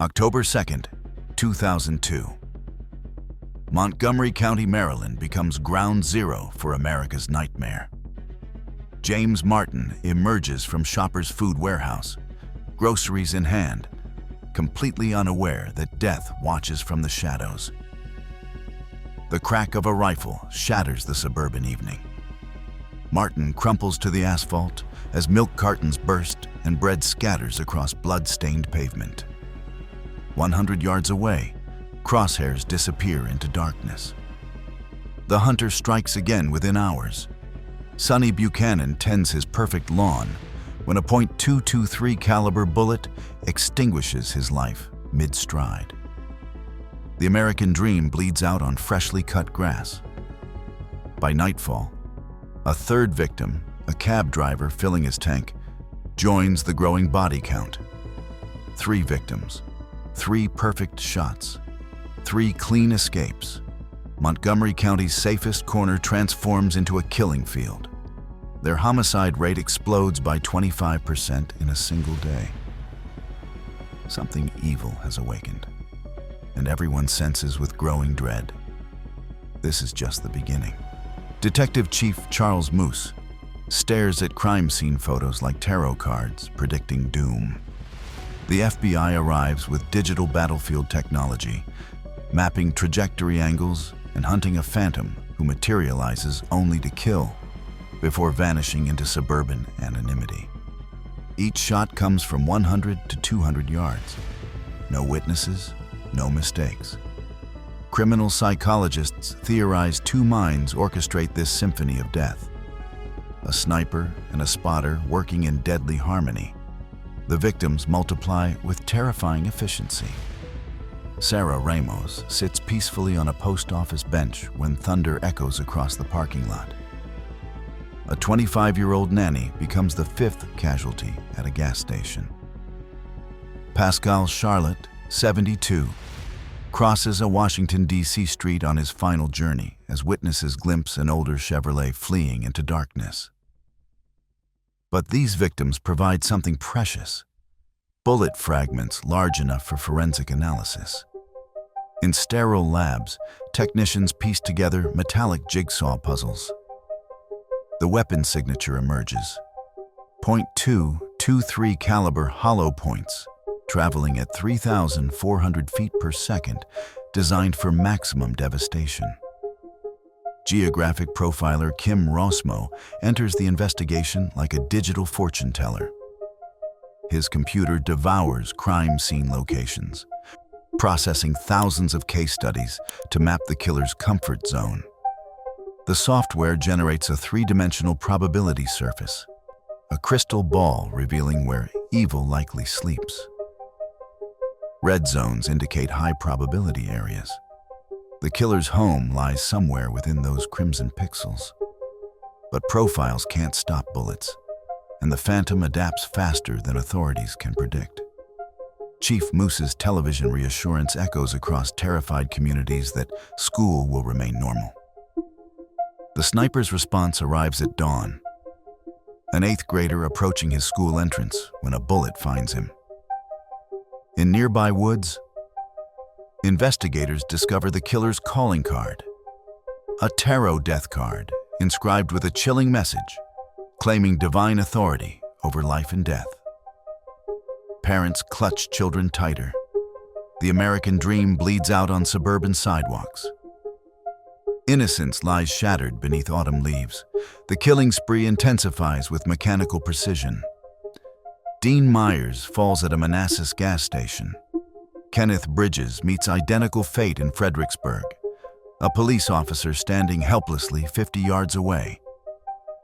October 2nd, 2002. Montgomery County, Maryland becomes ground zero for America's nightmare. James Martin emerges from Shoppers Food Warehouse, groceries in hand, completely unaware that death watches from the shadows. The crack of a rifle shatters the suburban evening. Martin crumples to the asphalt as milk cartons burst and bread scatters across blood-stained pavement. 100 yards away, crosshairs disappear into darkness. The hunter strikes again within hours. Sonny Buchanan tends his perfect lawn when a .223 caliber bullet extinguishes his life mid-stride. The American dream bleeds out on freshly cut grass. By nightfall, a third victim, a cab driver filling his tank, joins the growing body count. 3 victims, 3 perfect shots, 3 clean escapes. Montgomery County's safest corner transforms into a killing field. Their homicide rate explodes by 25% in a single day. Something evil has awakened, and everyone senses with growing dread. This is just the beginning. Detective Chief Charles Moose stares at crime scene photos like tarot cards predicting doom. The FBI arrives with digital battlefield technology, mapping trajectory angles and hunting a phantom who materializes only to kill before vanishing into suburban anonymity. Each shot comes from 100 to 200 yards. No witnesses, no mistakes. Criminal psychologists theorize 2 minds orchestrate this symphony of death. A sniper and a spotter working in deadly harmony. The victims multiply with terrifying efficiency. Sarah Ramos sits peacefully on a post office bench when thunder echoes across the parking lot. A 25-year-old nanny becomes the 5th casualty at a gas station. Pascal Charlotte, 72, crosses a Washington, D.C. street on his final journey as witnesses glimpse an older Chevrolet fleeing into darkness. But these victims provide something precious: bullet fragments large enough for forensic analysis. In sterile labs, technicians piece together metallic jigsaw puzzles. The weapon signature emerges: .223 caliber hollow points, traveling at 3,400 feet per second, designed for maximum devastation. Geographic profiler Kim Rosmo enters the investigation like a digital fortune teller. His computer devours crime scene locations, processing thousands of case studies to map the killer's comfort zone. The software generates a 3-dimensional probability surface, a crystal ball revealing where evil likely sleeps. Red zones indicate high probability areas. The killer's home lies somewhere within those crimson pixels. But profiles can't stop bullets, and the phantom adapts faster than authorities can predict. Chief Moose's television reassurance echoes across terrified communities that school will remain normal. The sniper's response arrives at dawn, an 8th grader approaching his school entrance when a bullet finds him. In nearby woods, investigators discover the killer's calling card, a tarot death card inscribed with a chilling message claiming divine authority over life and death. Parents clutch children tighter. The American dream bleeds out on suburban sidewalks. Innocence lies shattered beneath autumn leaves. The killing spree intensifies with mechanical precision. Dean Myers falls at a Manassas gas station. Kenneth Bridges meets identical fate in Fredericksburg, a police officer standing helplessly 50 yards away.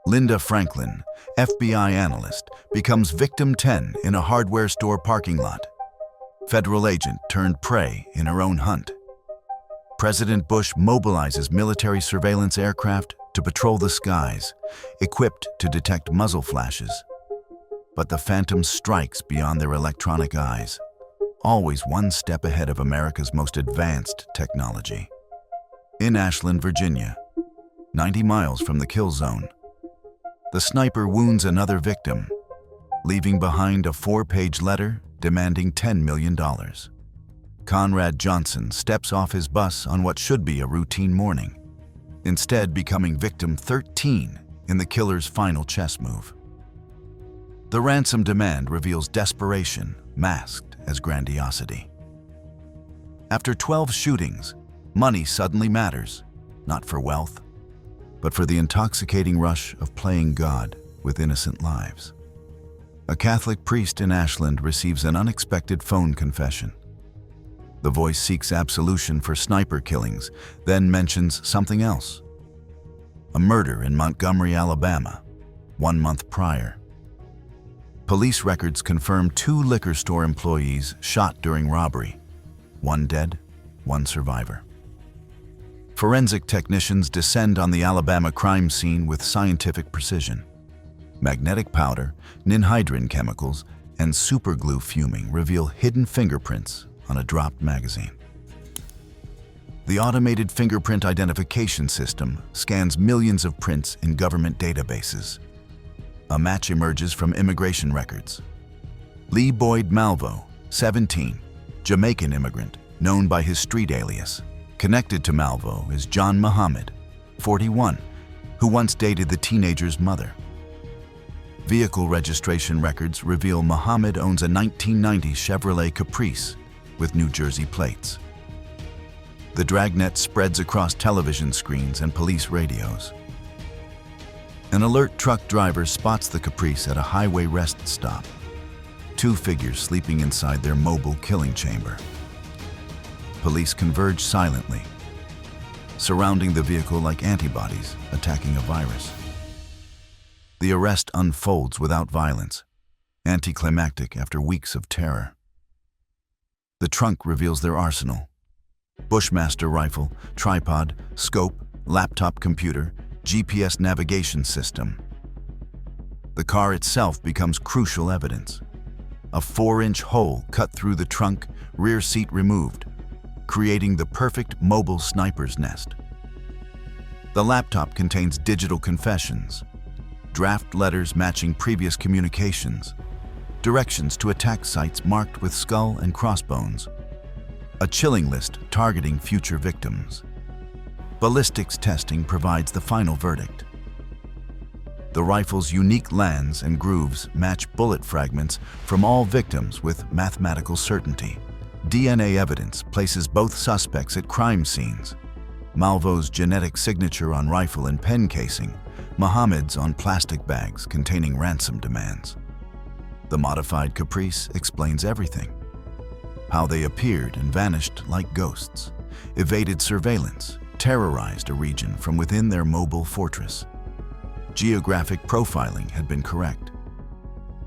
Linda Franklin, FBI analyst, becomes victim 10 in a hardware store parking lot. Federal agent turned prey in her own hunt. President Bush mobilizes military surveillance aircraft to patrol the skies, equipped to detect muzzle flashes. But the phantom strikes beyond their electronic eyes, always one step ahead of America's most advanced technology. In Ashland, Virginia, 90 miles from the kill zone, the sniper wounds another victim, leaving behind a 4-page letter demanding $10 million. Conrad Johnson steps off his bus on what should be a routine morning, instead becoming victim 13 in the killer's final chess move. The ransom demand reveals desperation masked as grandiosity. After 12 shootings, money suddenly matters, not for wealth, but for the intoxicating rush of playing God with innocent lives. A Catholic priest in Ashland receives an unexpected phone confession. The voice seeks absolution for sniper killings, then mentions something else. A murder in Montgomery, Alabama, 1 month prior. Police records confirm 2 liquor store employees shot during robbery. 1 dead, 1 survivor. Forensic technicians descend on the Alabama crime scene with scientific precision. Magnetic powder, ninhydrin chemicals, and superglue fuming reveal hidden fingerprints on a dropped magazine. The automated fingerprint identification system scans millions of prints in government databases. A match emerges from immigration records. Lee Boyd Malvo, 17, Jamaican immigrant, known by his street alias. Connected to Malvo is John Muhammad, 41, who once dated the teenager's mother. Vehicle registration records reveal Muhammad owns a 1990 Chevrolet Caprice with New Jersey plates. The dragnet spreads across television screens and police radios. An alert truck driver spots the Caprice at a highway rest stop. 2 figures sleeping inside their mobile killing chamber. Police converge silently, surrounding the vehicle like antibodies attacking a virus. The arrest unfolds without violence, anticlimactic after weeks of terror. The trunk reveals their arsenal: Bushmaster rifle, tripod, scope, laptop computer, GPS navigation system. The car itself becomes crucial evidence. A 4-inch hole cut through the trunk, rear seat removed, creating the perfect mobile sniper's nest. The laptop contains digital confessions, draft letters matching previous communications, directions to attack sites marked with skull and crossbones, a chilling list targeting future victims. Ballistics testing provides the final verdict. The rifle's unique lands and grooves match bullet fragments from all victims with mathematical certainty. DNA evidence places both suspects at crime scenes. Malvo's genetic signature on rifle and pen casing, Muhammad's on plastic bags containing ransom demands. The modified Caprice explains everything: how they appeared and vanished like ghosts, evaded surveillance, terrorized a region from within their mobile fortress. Geographic profiling had been correct.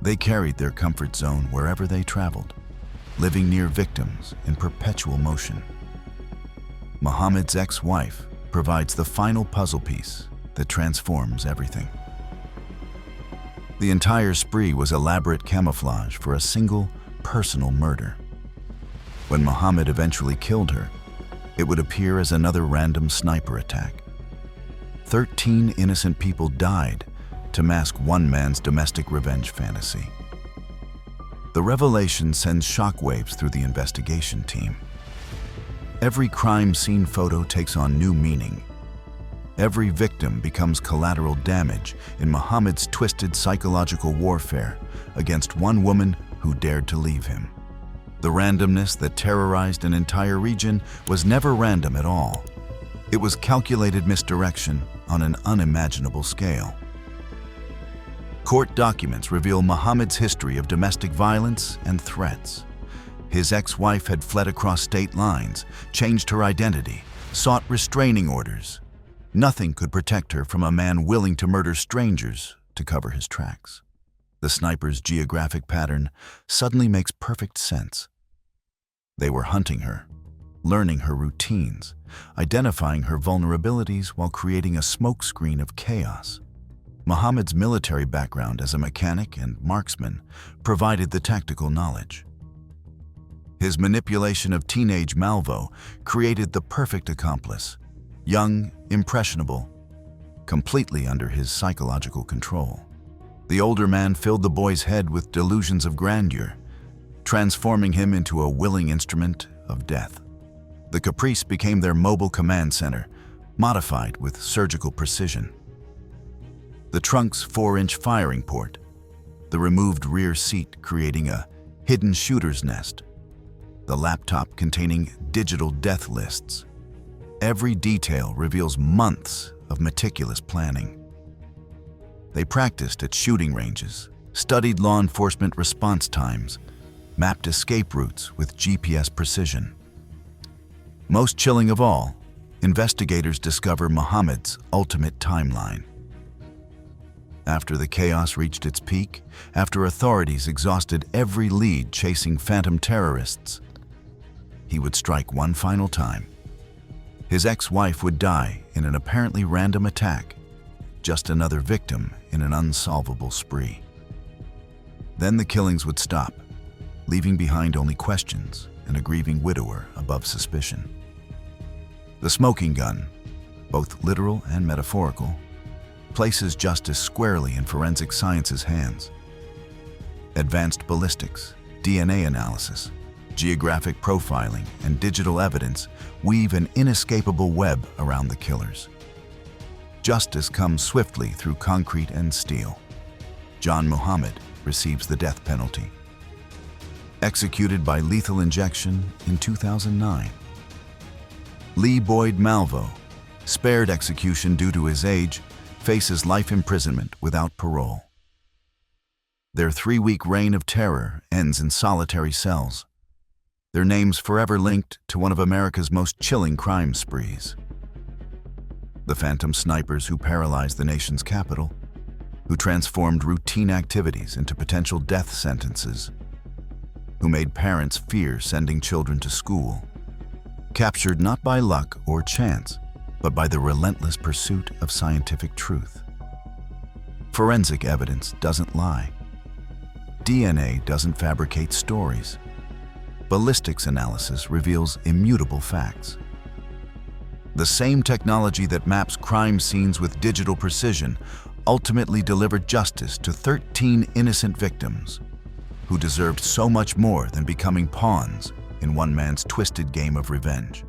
They carried their comfort zone wherever they traveled, living near victims in perpetual motion. Muhammad's ex-wife provides the final puzzle piece that transforms everything. The entire spree was elaborate camouflage for a single, personal murder. When Muhammad eventually killed her, it would appear as another random sniper attack. 13 innocent people died to mask one man's domestic revenge fantasy. The revelation sends shockwaves through the investigation team. Every crime scene photo takes on new meaning. Every victim becomes collateral damage in Muhammad's twisted psychological warfare against one woman who dared to leave him. The randomness that terrorized an entire region was never random at all. It was calculated misdirection on an unimaginable scale. Court documents reveal Muhammad's history of domestic violence and threats. His ex-wife had fled across state lines, changed her identity, sought restraining orders. Nothing could protect her from a man willing to murder strangers to cover his tracks. The sniper's geographic pattern suddenly makes perfect sense. They were hunting her, learning her routines, identifying her vulnerabilities while creating a smokescreen of chaos. Muhammad's military background as a mechanic and marksman provided the tactical knowledge. His manipulation of teenage Malvo created the perfect accomplice, young, impressionable, completely under his psychological control. The older man filled the boy's head with delusions of grandeur, transforming him into a willing instrument of death. The Caprice became their mobile command center, modified with surgical precision. The trunk's 4-inch firing port, the removed rear seat creating a hidden shooter's nest, the laptop containing digital death lists. Every detail reveals months of meticulous planning. They practiced at shooting ranges, studied law enforcement response times, mapped escape routes with GPS precision. Most chilling of all, investigators discover Mohammed's ultimate timeline. After the chaos reached its peak, after authorities exhausted every lead chasing phantom terrorists, he would strike one final time. His ex-wife would die in an apparently random attack, just another victim in an unsolvable spree. Then the killings would stop, leaving behind only questions and a grieving widower above suspicion. The smoking gun, both literal and metaphorical, places justice squarely in forensic science's hands. Advanced ballistics, DNA analysis, geographic profiling, and digital evidence weave an inescapable web around the killers. Justice comes swiftly through concrete and steel. John Mohammed receives the death penalty, executed by lethal injection in 2009. Lee Boyd Malvo, spared execution due to his age, faces life imprisonment without parole. Their 3-week reign of terror ends in solitary cells, their names forever linked to one of America's most chilling crime sprees. The phantom snipers who paralyzed the nation's capital, who transformed routine activities into potential death sentences, who made parents fear sending children to school, captured not by luck or chance, but by the relentless pursuit of scientific truth. Forensic evidence doesn't lie. DNA doesn't fabricate stories. Ballistics analysis reveals immutable facts. The same technology that maps crime scenes with digital precision ultimately delivered justice to 13 innocent victims who deserved so much more than becoming pawns in one man's twisted game of revenge.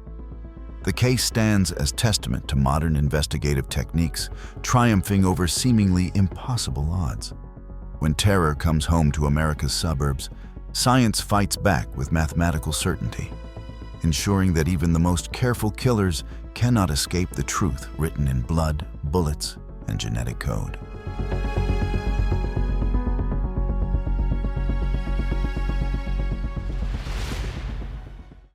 The case stands as testament to modern investigative techniques triumphing over seemingly impossible odds. When terror comes home to America's suburbs, science fights back with mathematical certainty, ensuring that even the most careful killers cannot escape the truth written in blood, bullets, and genetic code.